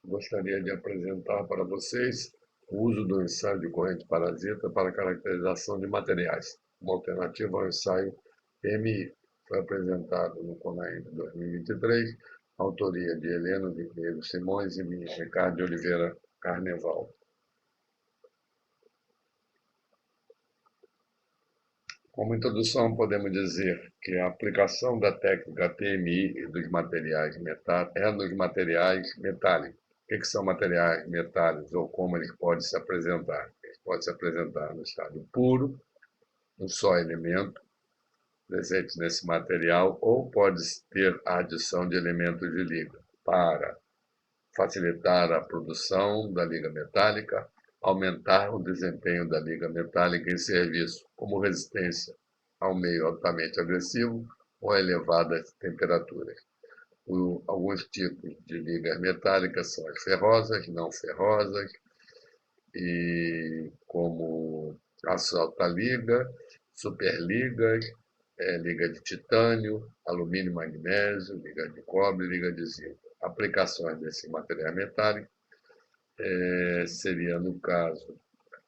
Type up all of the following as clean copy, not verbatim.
gostaria de apresentar para vocês o uso do ensaio de corrente parasita para caracterização de materiais, uma alternativa ao ensaio PMI. Foi apresentado no CONAIM de 2023, autoria de Helena de Pinheiro Simões e Ricardo de Oliveira Carneval. Como introdução, podemos dizer que a aplicação da técnica PMI e dos materiais metálicos é nos materiais metálicos. O que são materiais metálicos ou como eles podem se apresentar? Eles podem se apresentar no estado puro, um só elemento presente nesse material, ou pode ter a adição de elementos de liga para facilitar a produção da liga metálica, aumentar o desempenho da liga metálica em serviço, como resistência ao meio altamente agressivo ou a elevadas temperaturas. Alguns tipos de ligas metálicas são as ferrosas, não ferrosas, e como aço alta-liga, superligas, liga de titânio, alumínio e magnésio, liga de cobre, liga de zinco. Aplicações desse material metálico seria, no caso,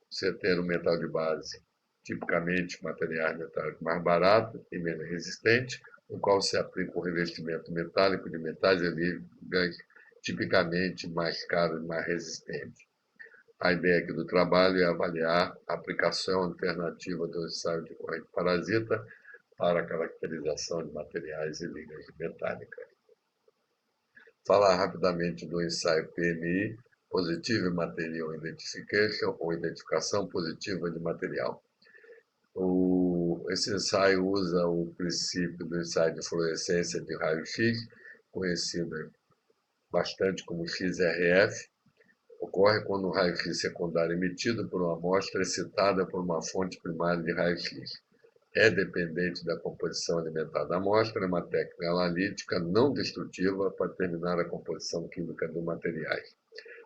você ter um metal de base, tipicamente materiais metálicos mais baratos e menos resistentes, no qual se aplica o revestimento metálico de metais e ligas tipicamente mais caros e mais resistentes. A ideia aqui do trabalho é avaliar a aplicação alternativa do ensaio de corrente parasita para a caracterização de materiais e ligas metálicas. Falar rapidamente do ensaio PMI, Positive Material Identification, ou identificação positiva de material. Esse ensaio usa o princípio do ensaio de fluorescência de raio-x, conhecido bastante como XRF. Ocorre quando o raio-x secundário emitido por uma amostra é excitada por uma fonte primária de raio-x. É dependente da composição alimentar da amostra, é uma técnica analítica não destrutiva para determinar a composição química dos materiais.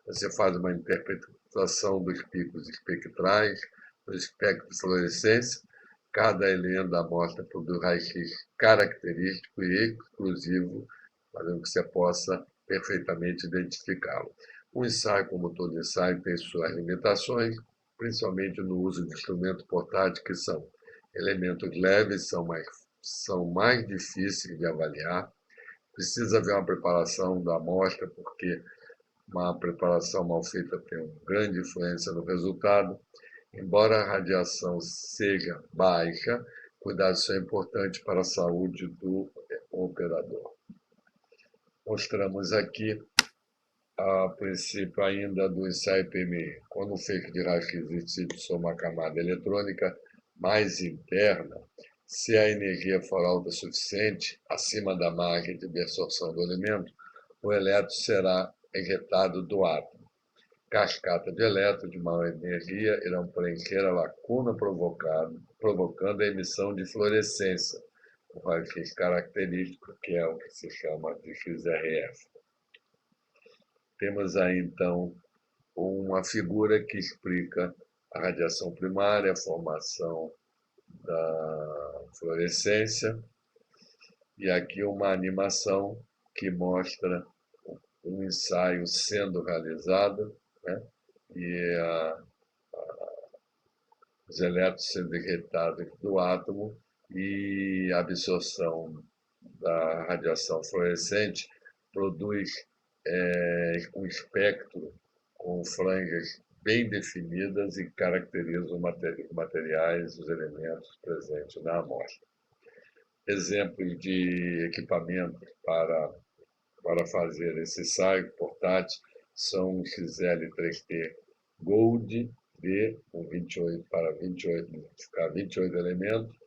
Você faz uma interpretação dos picos espectrais, do espectro de fluorescência. Cada elemento da amostra produz raio-x característico e exclusivo, fazendo que você possa perfeitamente identificá-lo. O ensaio, como todo ensaio, tem suas limitações, principalmente no uso de instrumentos portáteis, que são elementos leves, são mais difíceis de avaliar. Precisa haver uma preparação da amostra, porque uma preparação mal feita tem uma grande influência no resultado. Embora a radiação seja baixa, cuidados são importantes para a saúde do operador. Mostramos aqui, a princípio ainda do ensaio PMI, quando o feixe de raio-x incide sobre uma camada eletrônica mais interna, se a energia for alta o suficiente, acima da margem de absorção do elemento, o elétron será ejetado do átomo. Cascata de elétrons de maior energia irão preencher a lacuna provocando a emissão de fluorescência, o raio-x característico, que é o que se chama de XRF. Temos aí, então, uma figura que explica a radiação primária, a formação da fluorescência, e aqui uma animação que mostra um ensaio sendo realizado, né? E os elétrons sendo ejetados do átomo e a absorção da radiação fluorescente produz um espectro com franjas bem definidas e caracteriza os materiais, os elementos presentes na amostra. Exemplos de equipamentos para fazer esse ensaio portátil são o XL3T Gold D, com 28 para 28, identificar 28 elementos,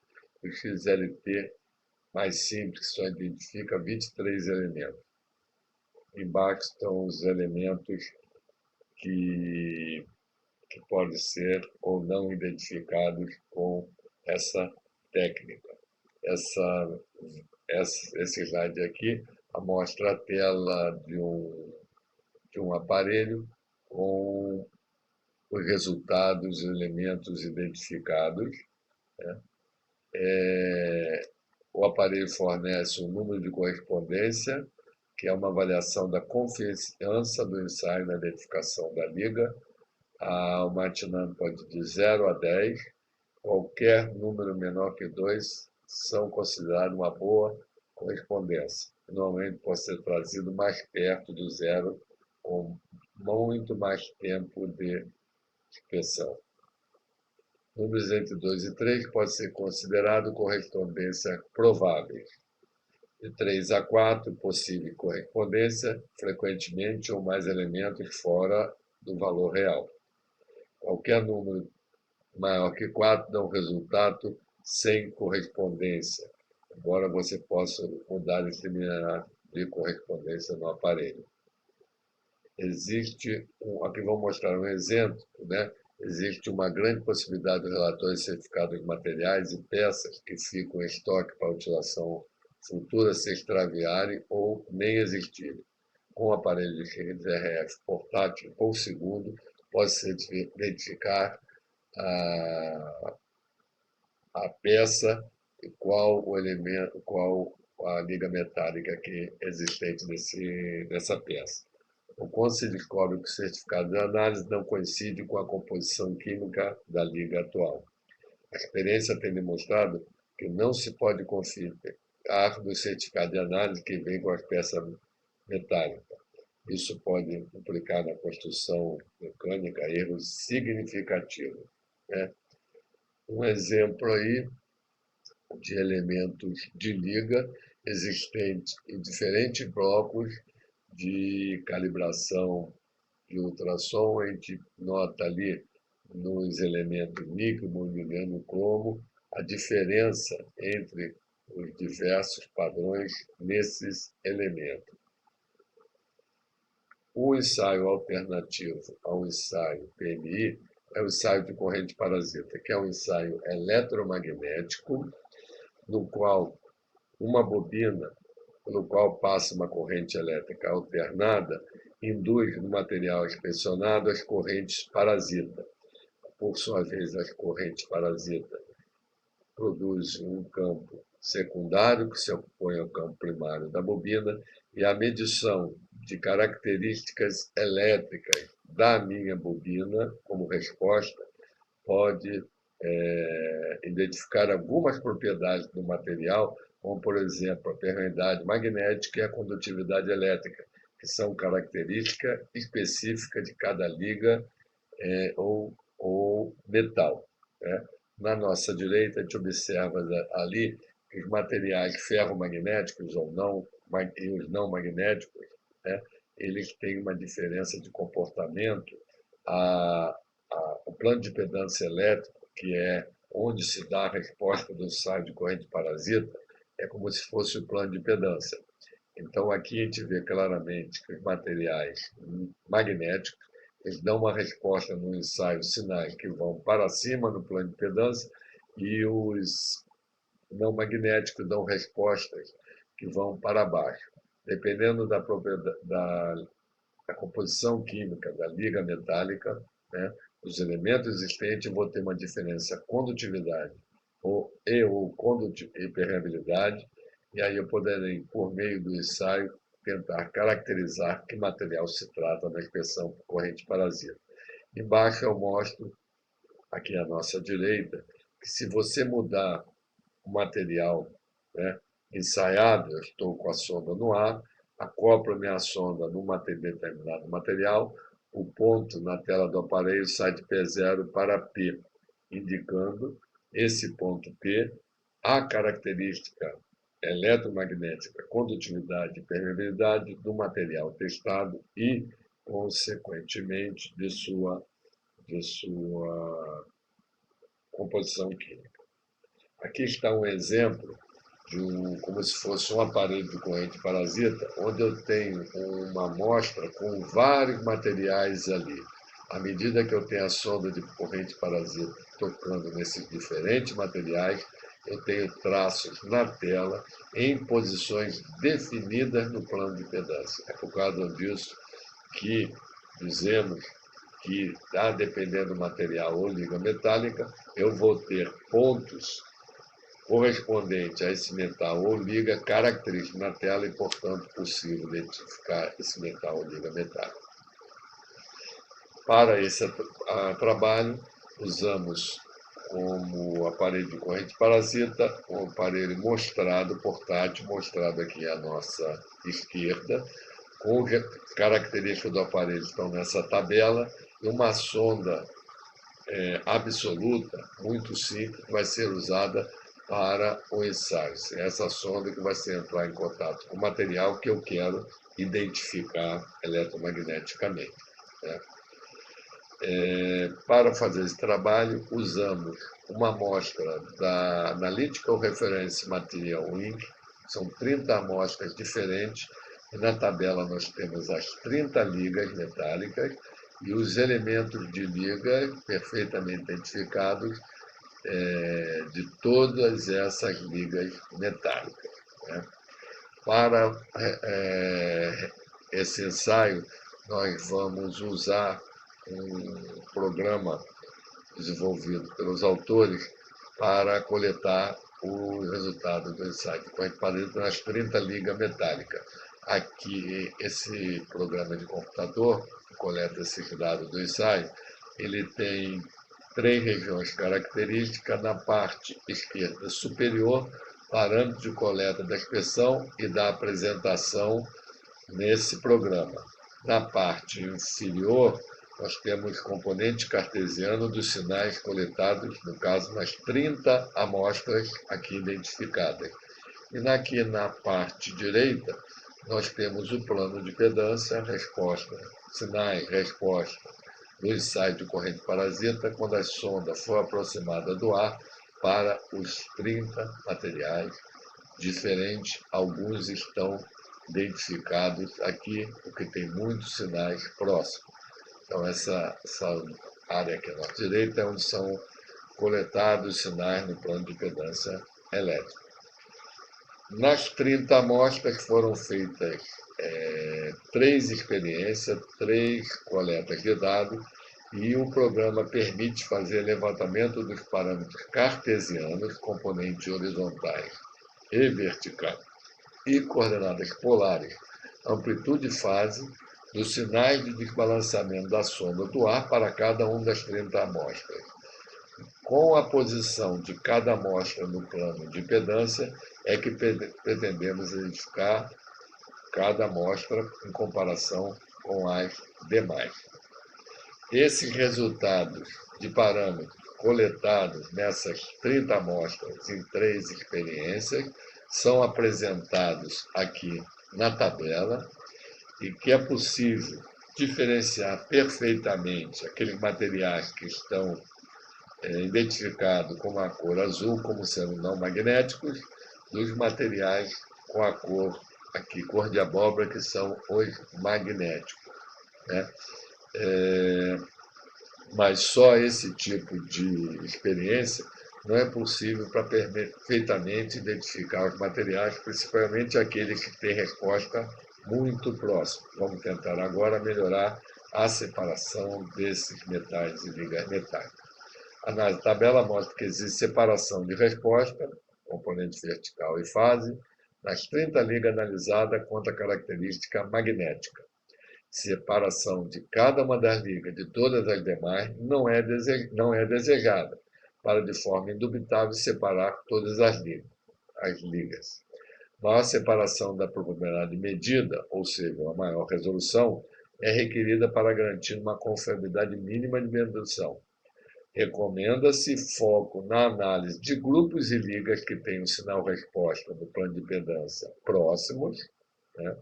o XLT mais simples, que só identifica 23 elementos. Embaixo estão os elementos que podem ser ou não identificados com essa técnica. Esse slide aqui mostra a tela de um aparelho com os resultados e elementos identificados, né? O aparelho fornece um número de correspondência que é uma avaliação da confiança do ensaio na identificação da liga. O Martinano pode de 0 a 10. Qualquer número menor que 2 são considerados uma boa correspondência. Normalmente pode ser trazido mais perto do zero, com muito mais tempo de inspeção. Números entre 2 e 3 pode ser considerado correspondência provável. De 3 a 4, possível correspondência, frequentemente ou mais elementos fora do valor real. Qualquer número maior que 4 dá um resultado sem correspondência, embora você possa mudar esse limiar de correspondência no aparelho. Aqui vou mostrar um exemplo, né? Existe uma grande possibilidade do relatório certificado de materiais e peças que ficam em estoque para utilização futura se extraviarem ou nem existirem. Com o aparelho de RF portátil ou segundo, pode-se identificar a peça e qual o elemento, qual a liga metálica que é existente nessa peça. O quando se descobre que o certificado de análise não coincide com a composição química da liga atual. A experiência tem demonstrado que não se pode confiar no certificado de análise que vem com as peças metálicas. Isso pode implicar na construção mecânica erros significativos, né? Um exemplo aí de elementos de liga existentes em diferentes blocos de calibração de ultrassom. A gente nota ali nos elementos níquel, molibdênio e cromo a diferença entre os diversos padrões nesses elementos. O ensaio alternativo ao ensaio PMI é o ensaio de corrente parasita, que é um ensaio eletromagnético, no qual uma bobina, pelo qual passa uma corrente elétrica alternada, induz no material inspecionado as correntes parasita. Por sua vez, as correntes parasita produzem um campo secundário que se opõe ao campo primário da bobina, e a medição de características elétricas da minha bobina como resposta pode identificar algumas propriedades do material, como, por exemplo, a permeabilidade magnética e a condutividade elétrica, que são características específicas de cada liga ou metal, né? Na nossa direita, a gente observa ali que os materiais ferromagnéticos ou não, e os não magnéticos, né, eles têm uma diferença de comportamento. O plano de impedância elétrico, que é onde se dá a resposta do ensaio de corrente parasita, é como se fosse o plano de impedância. Então, aqui a gente vê claramente que os materiais magnéticos eles dão uma resposta no ensaio, sinais que vão para cima no plano de impedância, e os não magnéticos dão respostas que vão para baixo. Dependendo da composição química da liga metálica, né, os elementos existentes vão ter uma diferença condutividade ou permeabilidade, e aí eu poderei, por meio do ensaio, tentar caracterizar que material se trata na inspeção por corrente parasita. Embaixo eu mostro, aqui à nossa direita, que se você mudar o material, né, ensaiado, eu estou com a sonda no ar, acoplo minha sonda num determinado material, o ponto na tela do aparelho sai de P0 para P, indicando esse ponto P, a característica eletromagnética, condutividade e permeabilidade do material testado e, consequentemente, de sua composição química. Aqui está um exemplo como se fosse um aparelho de corrente parasita, onde eu tenho uma amostra com vários materiais ali. À medida que eu tenho a sonda de corrente parasita tocando nesses diferentes materiais, eu tenho traços na tela em posições definidas no plano de impedância. É por causa disso que dizemos que, dependendo do material ou liga metálica, eu vou ter pontos correspondente a esse metal ou liga característica na tela e, portanto, possível identificar esse metal ou liga metálica. Para esse trabalho, usamos como aparelho de corrente parasita o aparelho mostrado, portátil, mostrado aqui à nossa esquerda, com características do aparelho estão nessa tabela, e uma sonda absoluta, muito simples, que vai ser usada para o ensaio. Essa sonda que vai ser entrar em contato com o material que eu quero identificar eletromagneticamente, né? Para fazer esse trabalho, usamos uma amostra da Analytical Reference Material Inc. São 30 amostras diferentes, e na tabela nós temos as 30 ligas metálicas e os elementos de liga perfeitamente identificados de todas essas ligas metálicas, né? Para esse ensaio, nós vamos usar um programa desenvolvido pelos autores para coletar o resultado do ensaio de corrente parasita nas 30 ligas metálicas. Aqui, esse programa de computador que coleta esses dados do ensaio, ele tem 3 regiões características. Na parte esquerda superior, parâmetros de coleta da expressão e da apresentação nesse programa. Na parte inferior, nós temos componente cartesiano dos sinais coletados, no caso, nas 30 amostras aqui identificadas. E aqui na parte direita, nós temos o plano de impedância, resposta, sinais, resposta do ensaio de corrente parasita, quando a sonda for aproximada do ar para os 30 materiais diferentes. Alguns estão identificados aqui, porque tem muitos sinais próximos. Então, essa área aqui à nossa direita é onde são coletados sinais no plano de impedância elétrica. Nas 30 amostras foram feitas 3 experiências, 3 coletas de dados, e o programa permite fazer levantamento dos parâmetros cartesianos, componentes horizontais e verticais, e coordenadas polares, amplitude e fase, dos sinais de desbalanceamento da sonda do ar para cada uma das 30 amostras. Com a posição de cada amostra no plano de impedância, é que pretendemos identificar cada amostra em comparação com as demais. Esses resultados de parâmetros coletados nessas 30 amostras em 3 experiências são apresentados aqui na tabela, e que é possível diferenciar perfeitamente aqueles materiais que estão identificados com a cor azul como sendo não magnéticos, dos materiais com a cor aqui, cor de abóbora, que são os magnéticos, né? Mas só esse tipo de experiência não é possível para perfeitamente identificar os materiais, principalmente aqueles que têm resposta muito próxima. Vamos tentar agora melhorar a separação desses metais e ligas metálicas. A tabela mostra que existe separação de resposta, componente vertical e fase, nas 30 ligas analisadas quanto à característica magnética. Separação de cada uma das ligas de todas as demais não é desejada, para de forma indubitável separar todas as ligas. Maior separação da probabilidade medida, ou seja, uma maior resolução, é requerida para garantir uma confiabilidade mínima de medição. Recomenda-se foco na análise de grupos e ligas que têm o sinal-resposta do plano de impedância próximos, né,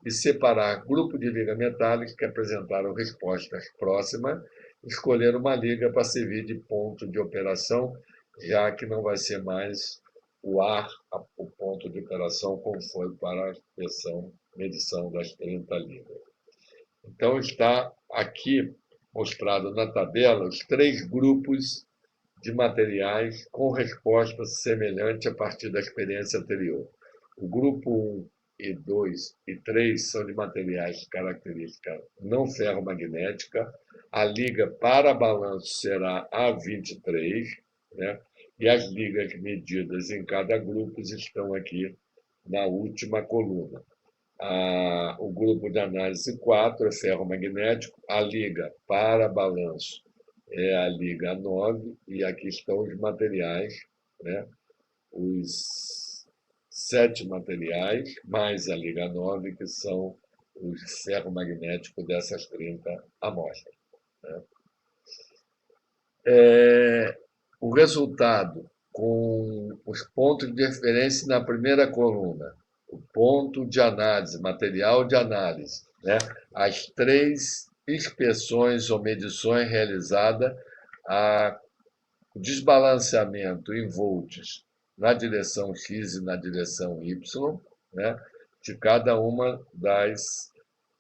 e separar grupo de liga metálica que apresentaram respostas próximas, escolher uma liga para servir de ponto de operação, já que não vai ser mais o ar, o ponto de operação, como foi para a medição das 30 ligas. Então, está aqui mostrado na tabela os 3 grupos de materiais com resposta semelhante a partir da experiência anterior. O grupo 1 e 2 e 3 são de materiais de característica não ferromagnética. A liga para balanço será A23, né? E as ligas medidas em cada grupo estão aqui na última coluna. O grupo de análise 4 é ferromagnético, a liga para balanço é a liga 9, e aqui estão os materiais, né? Os 7 materiais, mais a liga 9, que são os ferromagnéticos dessas 30 amostras, né? O resultado com os pontos de referência na primeira coluna, o ponto de análise, material de análise, né? As 3 inspeções ou medições realizadas, o desbalanceamento em volts na direção X e na direção Y, né? De cada uma das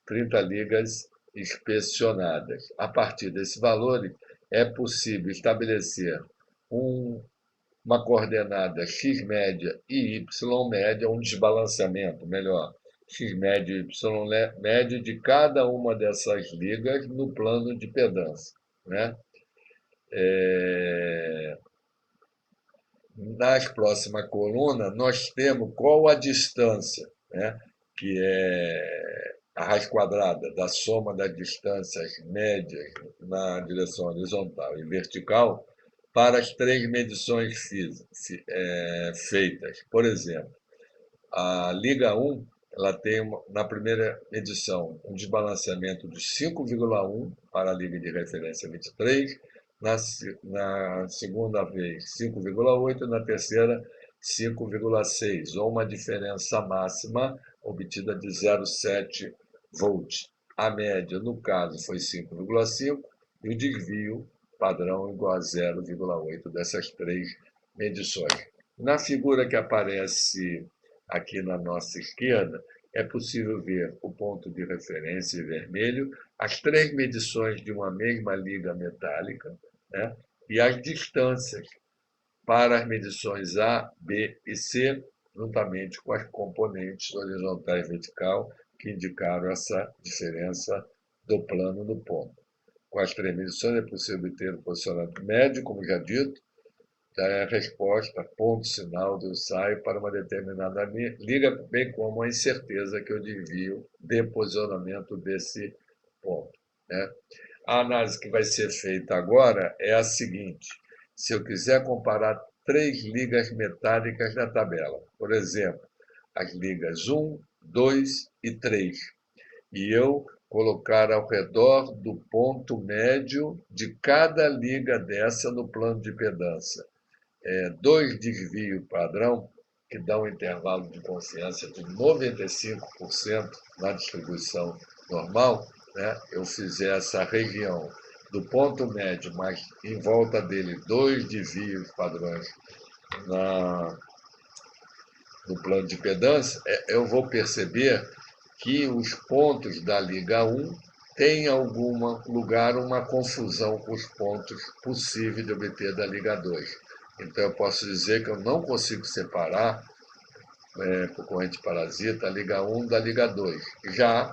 30 ligas inspecionadas. A partir desse valor, é possível estabelecer uma coordenada x média e y média, um desbalanceamento, melhor, x média e y média de cada uma dessas ligas no plano de pedância, né? Nas próximas colunas, nós temos qual a distância, né? Que é a raiz quadrada da soma das distâncias médias na direção horizontal e vertical para as 3 medições feitas. Por exemplo, a Liga 1 ela tem, na primeira medição, um desbalanceamento de 5,1 para a liga de referência 23, na segunda vez 5,8, na terceira 5,6, ou uma diferença máxima obtida de 0,7 volts. A média, no caso, foi 5,5 e o desvio padrão igual a 0,8 dessas 3 medições. Na figura que aparece aqui na nossa esquerda, é possível ver o ponto de referência em vermelho, as 3 medições de uma mesma liga metálica, né? E as distâncias para as medições A, B e C, juntamente com as componentes horizontal e vertical, que indicaram essa diferença do plano no ponto. Com as 3 medições é possível ter o posicionamento médio, como já dito, da resposta, ponto sinal do ensaio para uma determinada liga, bem como a incerteza que eu desvio de posicionamento desse ponto, né? A análise que vai ser feita agora é a seguinte: se eu quiser comparar 3 ligas metálicas na tabela, por exemplo, as ligas 1, 2 e 3, e eu colocar ao redor do ponto médio de cada liga dessa no plano de pedância 2 desvios padrão, que dá um intervalo de confiança de 95% na distribuição normal, né? Eu fizer essa região do ponto médio, mas em volta dele 2 desvios padrões no plano de pedância, eu vou perceber que os pontos da liga 1 têm em algum lugar uma confusão com os pontos possíveis de obter da liga 2. Então, eu posso dizer que eu não consigo separar, por corrente parasita, a liga 1 da liga 2. Já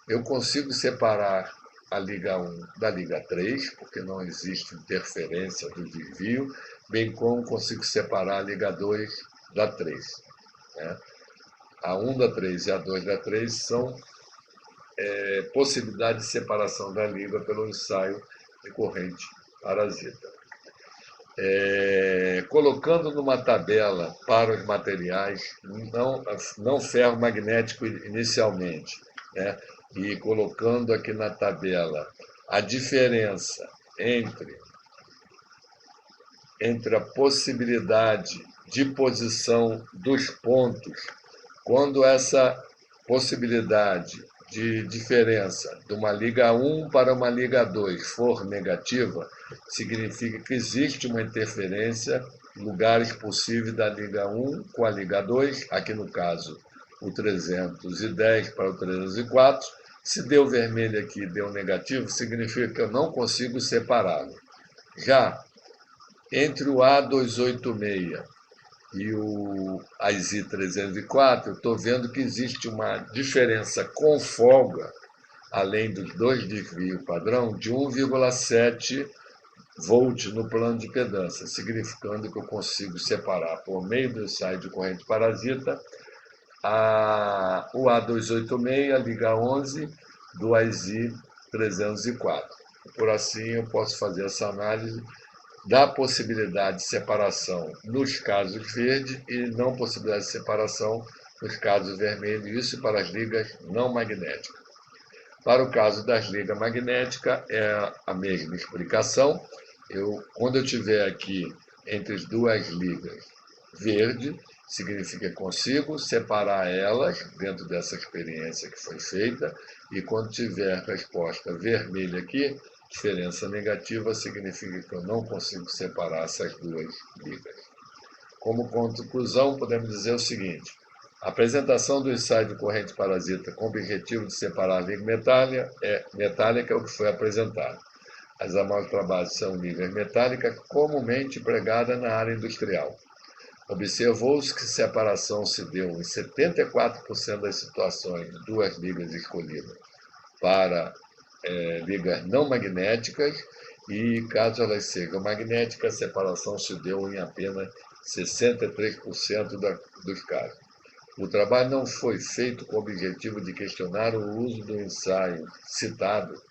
eu consigo separar a liga 1 da liga 3, porque não existe interferência do desvio, bem como consigo separar a liga 2 da 3. Né? A 1 da 3 e a 2 da 3 são possibilidade de separação da liga pelo ensaio de corrente parasita. Colocando numa tabela para os materiais não ferromagnético inicialmente, né? E colocando aqui na tabela a diferença entre a possibilidade de posição dos pontos, quando essa possibilidade de diferença de uma liga 1 para uma liga 2 for negativa, significa que existe uma interferência em lugares possíveis da liga 1 com a liga 2, aqui no caso o 310 para o 304. Se deu vermelho aqui e deu negativo, significa que eu não consigo separá-lo. Já entre o A286 e o AISI 304, eu estou vendo que existe uma diferença com folga, além dos 2 desvios padrão, de 1,7 volt no plano de impedância, significando que eu consigo separar, por meio do ensaio de corrente parasita, o A286, a liga 11, do IZ 304. Por assim, eu posso fazer essa análise da possibilidade de separação nos casos verde e não possibilidade de separação nos casos vermelho, isso para as ligas não magnéticas. Para o caso das ligas magnéticas, é a mesma explicação. Quando eu tiver aqui entre as duas ligas verde, significa que consigo separar elas dentro dessa experiência que foi feita, e quando tiver resposta vermelha aqui, diferença negativa, significa que eu não consigo separar essas duas ligas. Como conclusão, podemos dizer o seguinte: a apresentação do ensaio de corrente parasita com o objetivo de separar a liga metálica é o que foi apresentado. As amostra-base são ligas metálicas comumente empregadas na área industrial. Observou-se que separação se deu em 74% das situações de duas ligas escolhidas para ligas não magnéticas, e caso elas sejam magnéticas, a separação se deu em apenas 63% dos casos. O trabalho não foi feito com o objetivo de questionar o uso do ensaio citado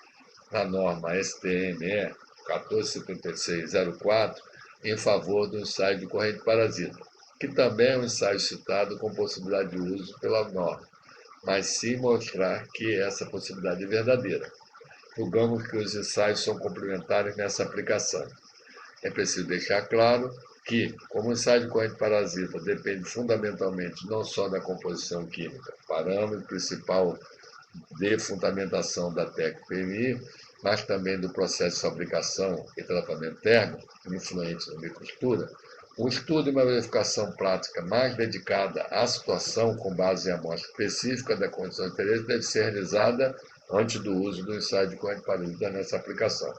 na norma STME 147604 em favor do ensaio de corrente parasita, que também é um ensaio citado com possibilidade de uso pela norma, mas sim mostrar que essa possibilidade é verdadeira. Julgamos que os ensaios são complementares nessa aplicação. É preciso deixar claro que, como o ensaio de corrente parasita depende fundamentalmente não só da composição química, parâmetro principal de fundamentação da TEC-PMI, mas também do processo de fabricação e tratamento térmico, influente na microscura, um estudo e uma verificação prática mais dedicada à situação com base em amostra específica da condição de interesse deve ser realizada antes do uso do ensaio de corrente parasita nessa aplicação.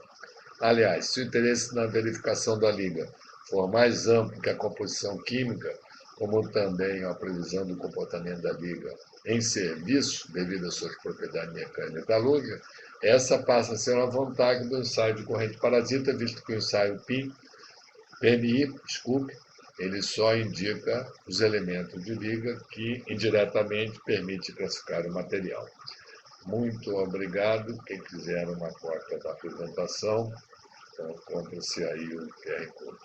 Aliás, se o interesse na verificação da liga for mais amplo que a composição química, como também a previsão do comportamento da liga em serviço, devido às suas propriedades mecânicas e metalúrgicas, essa passa a ser uma vantagem do ensaio de corrente parasita, visto que o ensaio PMI, ele só indica os elementos de liga que indiretamente permite classificar o material. Muito obrigado. Quem quiser uma cópia da apresentação, então, compre-se aí o QR Code.